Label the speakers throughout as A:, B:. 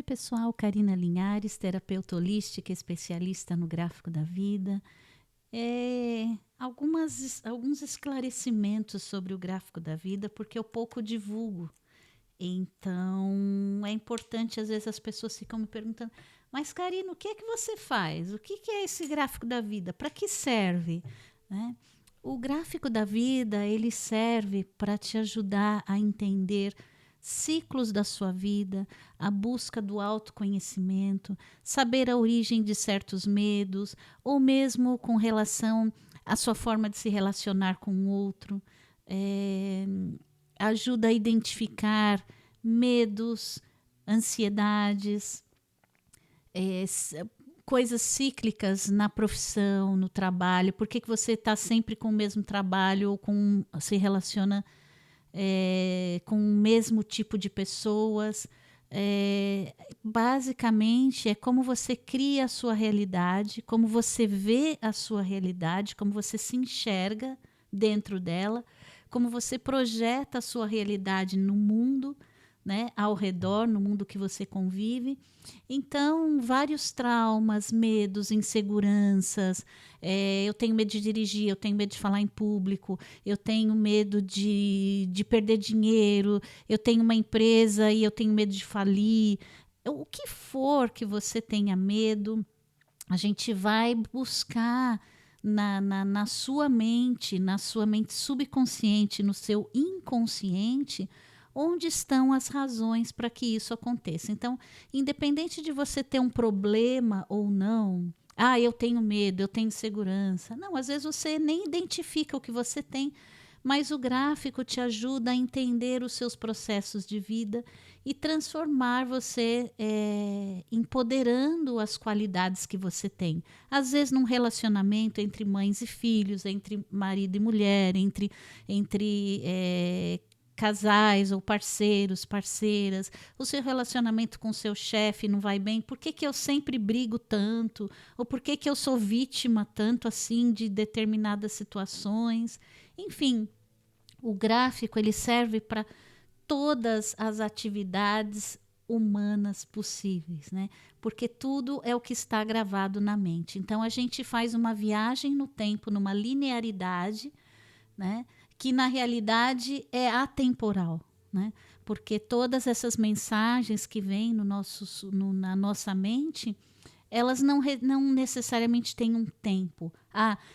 A: Oi, pessoal, Karina Linhares, terapeuta holística, especialista no gráfico da vida. Alguns esclarecimentos sobre o gráfico da vida, porque eu pouco divulgo. Então, é importante, às vezes as pessoas ficam me perguntando, mas Karina, o que é que você faz? O que é esse gráfico da vida? Para que serve? Né? O gráfico da vida, ele serve para te ajudar a entender ciclos da sua vida, a busca do autoconhecimento, saber a origem de certos medos, ou mesmo com relação à sua forma de se relacionar com o outro. Ajuda a identificar medos, ansiedades, é, coisas cíclicas na profissão, no trabalho. Por que você está sempre com o mesmo trabalho ou se relaciona com o mesmo tipo de pessoas? Basicamente, é como você cria a sua realidade, como você vê a sua realidade, como você se enxerga dentro dela, como você projeta a sua realidade no mundo, né, ao redor, no mundo que você convive. Então, vários traumas, medos, inseguranças. Eu tenho medo de dirigir, eu tenho medo de falar em público, eu tenho medo de perder dinheiro, eu tenho uma empresa e eu tenho medo de falir. O que for que você tenha medo, a gente vai buscar na sua mente subconsciente, no seu inconsciente, onde estão as razões para que isso aconteça. Então, independente de você ter um problema ou não, eu tenho medo, eu tenho insegurança. Não, às vezes você nem identifica o que você tem, mas o gráfico te ajuda a entender os seus processos de vida e transformar você, empoderando as qualidades que você tem. Às vezes num relacionamento entre mães e filhos, entre marido e mulher, entre casais ou parceiros, parceiras, o seu relacionamento com o seu chefe não vai bem, por que eu sempre brigo tanto? Ou por que eu sou vítima tanto assim de determinadas situações? Enfim, o gráfico ele serve para todas as atividades humanas possíveis, né? Porque tudo é o que está gravado na mente. Então a gente faz uma viagem no tempo, numa linearidade, né? Que na realidade é atemporal, né? Porque todas essas mensagens que vêm na nossa mente, elas não necessariamente têm um tempo.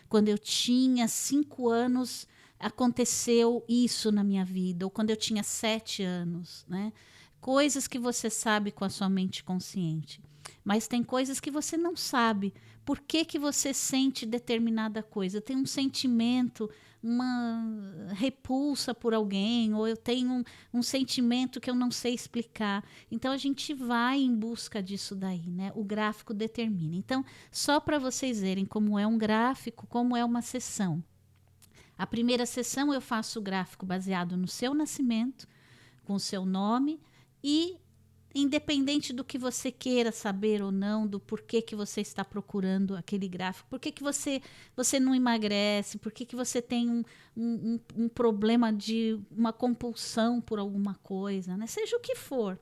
A: Quando eu tinha 5 anos, aconteceu isso na minha vida, ou quando eu tinha 7 anos, né? Coisas que você sabe com a sua mente consciente. Mas tem coisas que você não sabe. Por que você sente determinada coisa? Tem um sentimento, uma repulsa por alguém, ou eu tenho um sentimento que eu não sei explicar. Então a gente vai em busca disso daí, né? O gráfico determina. Então, só para vocês verem como é um gráfico, como é uma sessão. A primeira sessão eu faço o gráfico baseado no seu nascimento, com o seu nome e independente do que você queira saber ou não, do porquê que você está procurando aquele gráfico, por que você não emagrece, por que você tem um problema de uma compulsão por alguma coisa, né? Seja o que for.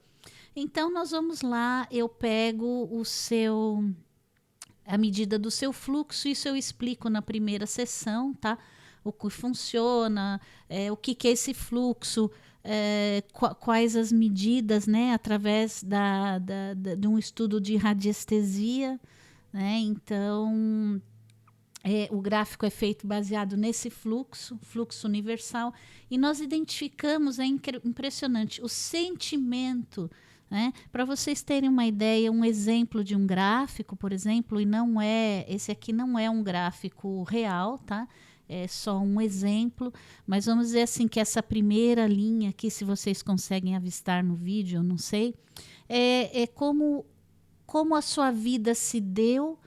A: Então, nós vamos lá, eu pego a medida do seu fluxo, isso eu explico na primeira sessão, tá? O que funciona, o que é esse fluxo, quais as medidas, né? Através de um estudo de radiestesia, né? Então, o gráfico é feito baseado nesse fluxo universal, e nós identificamos, é impressionante, o sentimento, né? Para vocês terem uma ideia, um exemplo de um gráfico, por exemplo, esse aqui não é um gráfico real, tá? É só um exemplo, mas vamos dizer assim que essa primeira linha aqui, se vocês conseguem avistar no vídeo, eu não sei, é como a sua vida se deu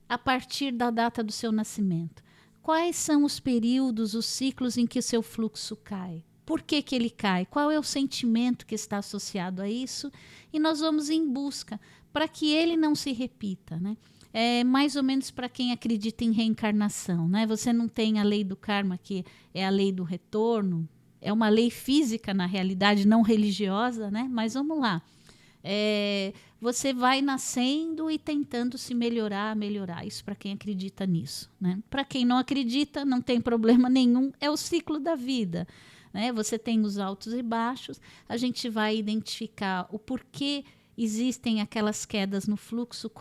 A: a partir da data do seu nascimento. Quais são os períodos, os ciclos em que o seu fluxo cai? Por que ele cai? Qual é o sentimento que está associado a isso? E nós vamos em busca para que ele não se repita, né? É mais ou menos para quem acredita em reencarnação, né? Você não tem a lei do karma, que é a lei do retorno, é uma lei física na realidade, não religiosa, né? Mas vamos lá. Você vai nascendo e tentando se melhorar. Isso para quem acredita nisso, né? Para quem não acredita, não tem problema nenhum, é o ciclo da vida, né? Você tem os altos e baixos, a gente vai identificar o porquê existem aquelas quedas no fluxo,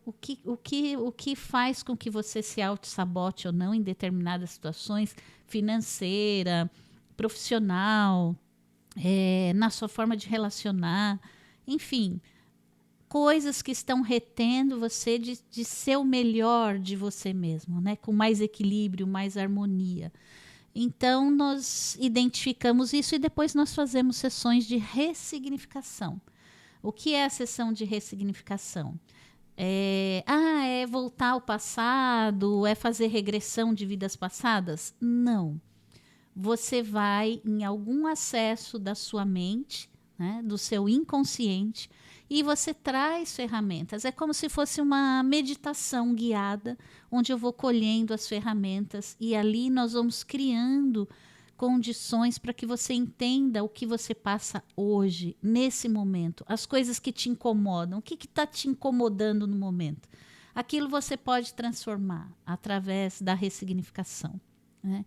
A: o que faz com que você se auto-sabote ou não em determinadas situações, financeira, profissional, na sua forma de relacionar, enfim, coisas que estão retendo você de ser o melhor de você mesmo, né? Com mais equilíbrio, mais harmonia. Então, nós identificamos isso e depois nós fazemos sessões de ressignificação. O que é a sessão de ressignificação? É voltar ao passado? É fazer regressão de vidas passadas? Não. Você vai em algum acesso da sua mente, né, do seu inconsciente, e você traz ferramentas. É como se fosse uma meditação guiada, onde eu vou colhendo as ferramentas e ali nós vamos criando condições para que você entenda o que você passa hoje, nesse momento, as coisas que te incomodam, o que está te incomodando no momento. Aquilo você pode transformar através da ressignificação, né?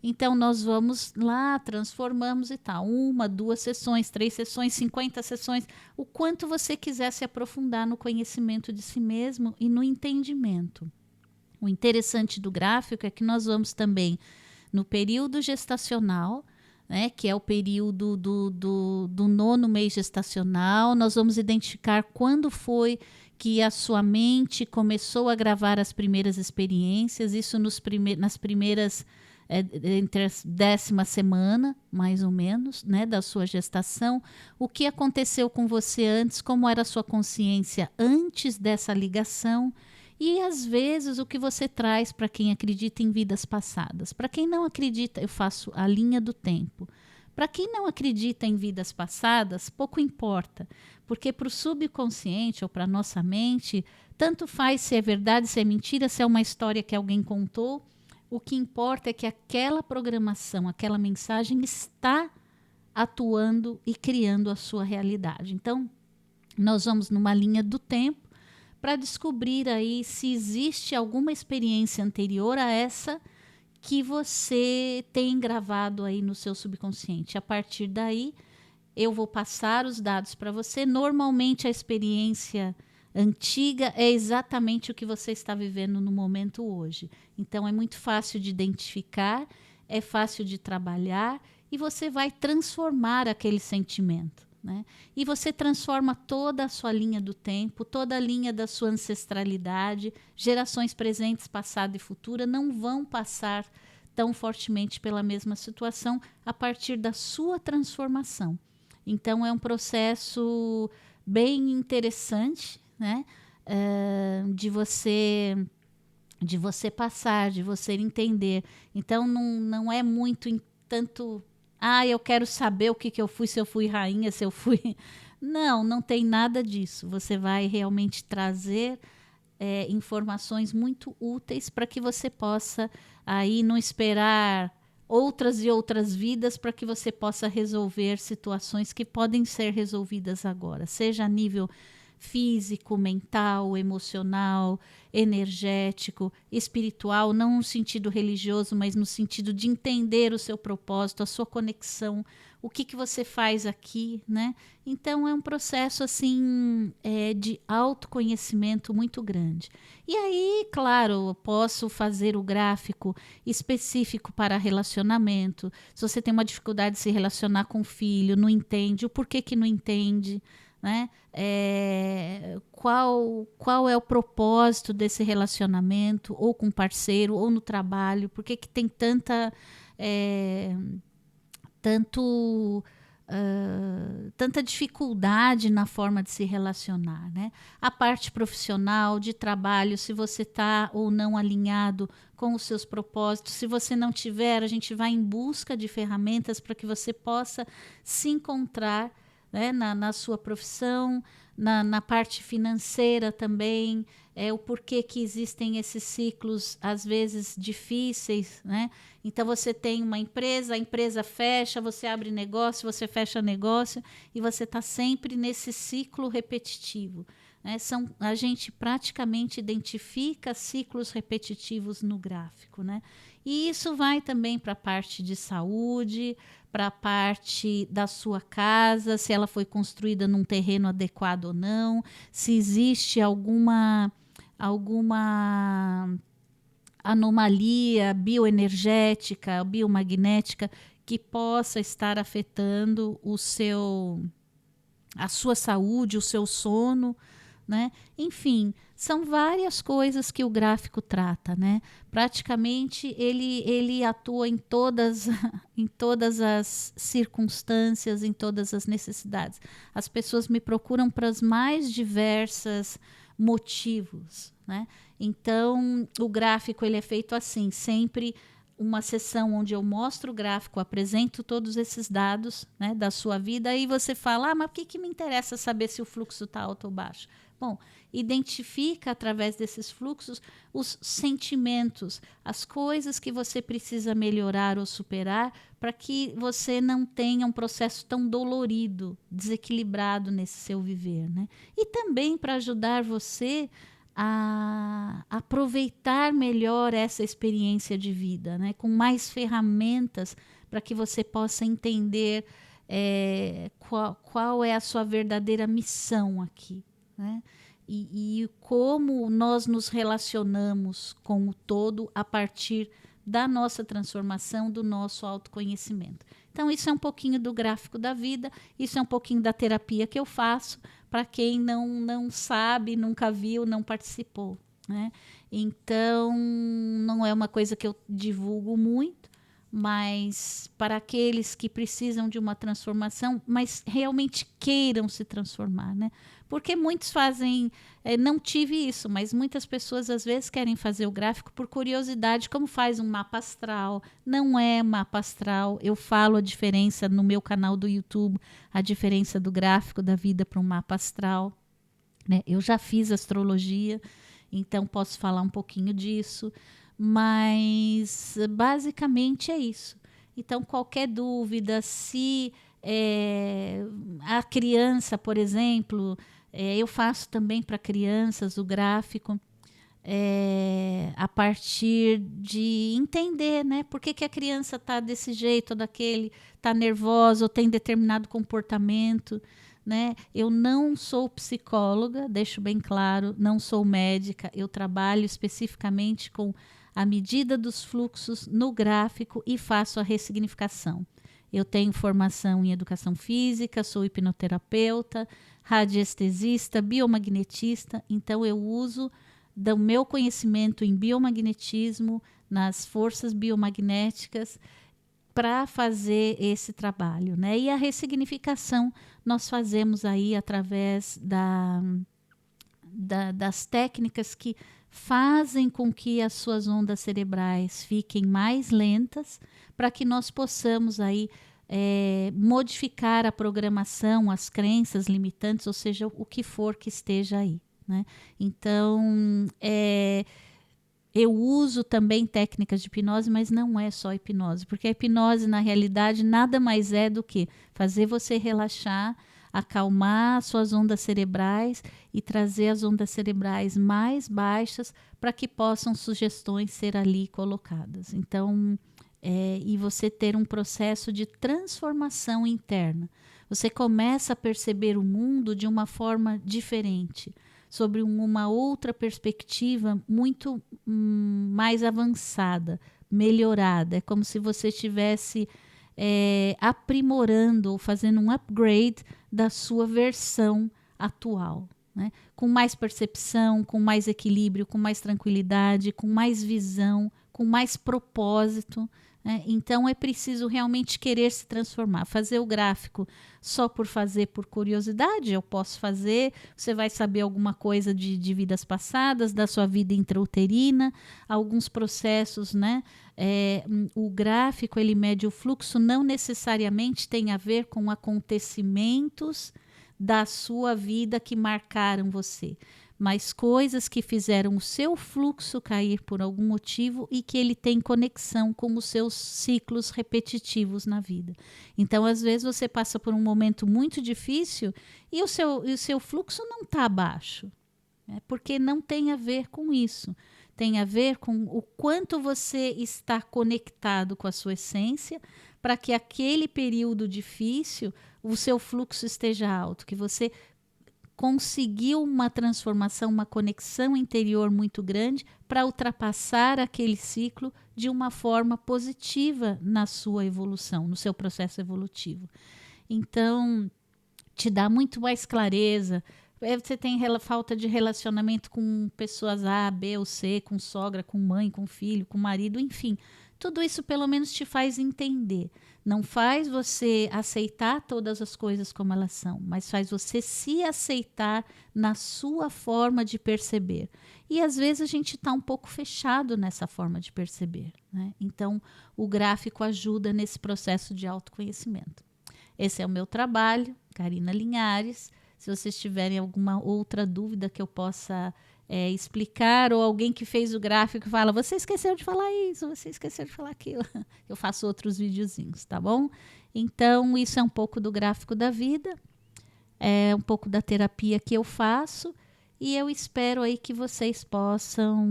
A: Então, nós vamos lá, transformamos e tal. 1, 2 sessões, 3 sessões, 50 sessões. O quanto você quiser se aprofundar no conhecimento de si mesmo e no entendimento. O interessante do gráfico é que nós vamos também no período gestacional, né, que é o período do 9º mês gestacional. Nós vamos identificar quando foi que a sua mente começou a gravar as primeiras experiências. Isso nas primeiras... entre a 10ª semana, mais ou menos, né, da sua gestação, o que aconteceu com você antes, como era a sua consciência antes dessa ligação e, às vezes, o que você traz para quem acredita em vidas passadas. Para quem não acredita, eu faço a linha do tempo. Para quem não acredita em vidas passadas, pouco importa, porque para o subconsciente ou para a nossa mente, tanto faz se é verdade, se é mentira, se é uma história que alguém contou. O que importa é que aquela programação, aquela mensagem está atuando e criando a sua realidade. Então, nós vamos numa linha do tempo para descobrir aí se existe alguma experiência anterior a essa que você tem gravado aí no seu subconsciente. A partir daí, eu vou passar os dados para você. Normalmente, a experiência antiga é exatamente o que você está vivendo no momento hoje. Então, é muito fácil de identificar, é fácil de trabalhar e você vai transformar aquele sentimento, né? E você transforma toda a sua linha do tempo, toda a linha da sua ancestralidade. Gerações presentes, passado e futura não vão passar tão fortemente pela mesma situação a partir da sua transformação. Então, é um processo bem interessante, né? De você passar, de você entender. Então, não é muito tanto... eu quero saber o que eu fui, se eu fui rainha, se eu fui... Não tem nada disso. Você vai realmente trazer informações muito úteis para que você possa aí não esperar outras e outras vidas para que você possa resolver situações que podem ser resolvidas agora, seja a nível físico, mental, emocional, energético, espiritual, não no sentido religioso, mas no sentido de entender o seu propósito, a sua conexão, o que você faz aqui, né? Então, é um processo, assim, de autoconhecimento muito grande. E aí, claro, eu posso fazer o gráfico específico para relacionamento. Se você tem uma dificuldade de se relacionar com o filho, não entende, o porquê que não entende, né? Qual é o propósito desse relacionamento, ou com parceiro, ou no trabalho, por que tem tanta dificuldade na forma de se relacionar, né? A parte profissional, de trabalho, se você está ou não alinhado com os seus propósitos. Se você não tiver, a gente vai em busca de ferramentas para que você possa se encontrar, né, na sua profissão, na parte financeira também, o porquê que existem esses ciclos, às vezes difíceis, né? Então você tem uma empresa, a empresa fecha, você abre negócio, você fecha negócio e você está sempre nesse ciclo repetitivo. Né? A gente praticamente identifica ciclos repetitivos no gráfico. Né? E isso vai também para a parte de saúde, para a parte da sua casa, se ela foi construída num terreno adequado ou não, se existe alguma anomalia bioenergética, biomagnética que possa estar afetando a sua saúde, o seu sono, né? Enfim, são várias coisas que o gráfico trata, né? Praticamente ele atua em todas as circunstâncias, em todas as necessidades. As pessoas me procuram para os mais diversos motivos, né? Então, o gráfico ele é feito assim, sempre uma sessão onde eu mostro o gráfico, apresento todos esses dados, né, da sua vida, e você fala, mas por que me interessa saber se o fluxo está alto ou baixo? Bom, identifica através desses fluxos os sentimentos, as coisas que você precisa melhorar ou superar para que você não tenha um processo tão dolorido, desequilibrado nesse seu viver, né? E também para ajudar você a aproveitar melhor essa experiência de vida, né? Com mais ferramentas para que você possa entender qual é a sua verdadeira missão aqui, né? E como nós nos relacionamos com o todo a partir da nossa transformação, do nosso autoconhecimento. Então, isso é um pouquinho do gráfico da vida, isso é um pouquinho da terapia que eu faço, para quem não sabe, nunca viu, não participou, né? Então, não é uma coisa que eu divulgo muito, mas para aqueles que precisam de uma transformação, mas realmente queiram se transformar, né? Porque muitos fazem, não tive isso, mas muitas pessoas às vezes querem fazer o gráfico por curiosidade, como faz um mapa astral. Não é mapa astral, eu falo a diferença no meu canal do YouTube, a diferença do gráfico da vida para um mapa astral, né? Eu já fiz astrologia, então posso falar um pouquinho disso, mas basicamente é isso. Então, qualquer dúvida, se a criança, por exemplo, eu faço também para crianças o gráfico, a partir de entender, né? Por que a criança está desse jeito ou daquele, está nervosa ou tem determinado comportamento, né? Eu não sou psicóloga, deixo bem claro, não sou médica, eu trabalho especificamente com a medida dos fluxos no gráfico e faço a ressignificação. Eu tenho formação em educação física, sou hipnoterapeuta, radiestesista, biomagnetista, então eu uso do meu conhecimento em biomagnetismo, nas forças biomagnéticas, para fazer esse trabalho, né? E a ressignificação nós fazemos aí através das técnicas que fazem com que as suas ondas cerebrais fiquem mais lentas, para que nós possamos aí modificar a programação, as crenças limitantes, ou seja, o que for que esteja aí, né? Então, eu uso também técnicas de hipnose, mas não é só hipnose, porque a hipnose, na realidade, nada mais é do que fazer você relaxar, acalmar suas ondas cerebrais e trazer as ondas cerebrais mais baixas para que possam sugestões ser ali colocadas. Então, e você ter um processo de transformação interna. Você começa a perceber o mundo de uma forma diferente, sobre uma outra perspectiva muito mais avançada, melhorada. É como se você estivesse aprimorando ou fazendo um upgrade da sua versão atual, né? Com mais percepção, com mais equilíbrio, com mais tranquilidade, com mais visão, com mais propósito, né? Então é preciso realmente querer se transformar. Fazer o gráfico só por fazer, por curiosidade, eu posso fazer. Você vai saber alguma coisa de vidas passadas, da sua vida intrauterina, alguns processos, né? O gráfico, ele mede o fluxo, não necessariamente tem a ver com acontecimentos da sua vida que marcaram você, mas coisas que fizeram o seu fluxo cair por algum motivo e que ele tem conexão com os seus ciclos repetitivos na vida. Então, às vezes, você passa por um momento muito difícil e o seu fluxo não está abaixo, né? Porque não tem a ver com isso. Tem a ver com o quanto você está conectado com a sua essência para que aquele período difícil o seu fluxo esteja alto, que você conseguiu uma transformação, uma conexão interior muito grande para ultrapassar aquele ciclo de uma forma positiva na sua evolução, no seu processo evolutivo. Então, te dá muito mais clareza. Você tem falta de relacionamento com pessoas A, B ou C, com sogra, com mãe, com filho, com marido, enfim. Tudo isso pelo menos te faz entender. Não faz você aceitar todas as coisas como elas são, mas faz você se aceitar na sua forma de perceber. E às vezes a gente está um pouco fechado nessa forma de perceber, né? Então, o gráfico ajuda nesse processo de autoconhecimento. Esse é o meu trabalho, Karina Linhares. Se vocês tiverem alguma outra dúvida que eu possa explicar, ou alguém que fez o gráfico fala, você esqueceu de falar isso, você esqueceu de falar aquilo, eu faço outros videozinhos, tá bom? Então, isso é um pouco do gráfico da vida, é um pouco da terapia que eu faço, e eu espero aí que vocês possam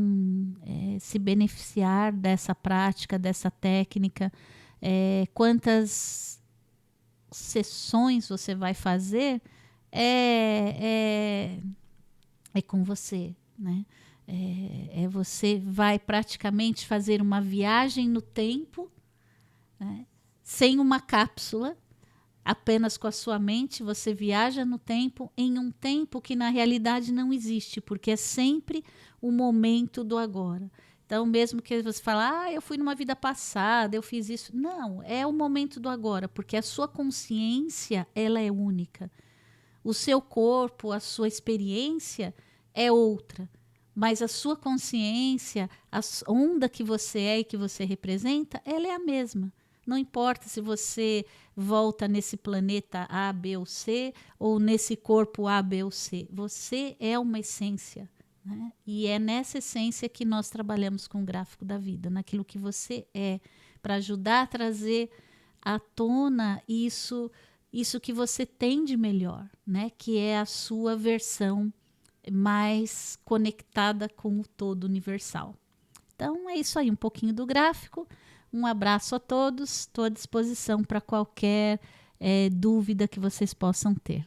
A: se beneficiar dessa prática, dessa técnica. Quantas sessões você vai fazer é com você, né? Você vai praticamente fazer uma viagem no tempo, né? Sem uma cápsula, apenas com a sua mente, você viaja no tempo, em um tempo que na realidade não existe, porque é sempre o momento do agora. Então, mesmo que você fale, eu fui numa vida passada, eu fiz isso. Não, é o momento do agora, porque a sua consciência, ela é única. O seu corpo, a sua experiência é outra, mas a sua consciência, a onda que você é e que você representa, ela é a mesma. Não importa se você volta nesse planeta A, B ou C, ou nesse corpo A, B ou C. Você é uma essência, né? E é nessa essência que nós trabalhamos com o gráfico da vida, naquilo que você é, para ajudar a trazer à tona isso que você tem de melhor, né? Que é a sua versão mais conectada com o todo universal. Então, é isso aí, um pouquinho do gráfico. Um abraço a todos, estou à disposição para qualquer dúvida que vocês possam ter.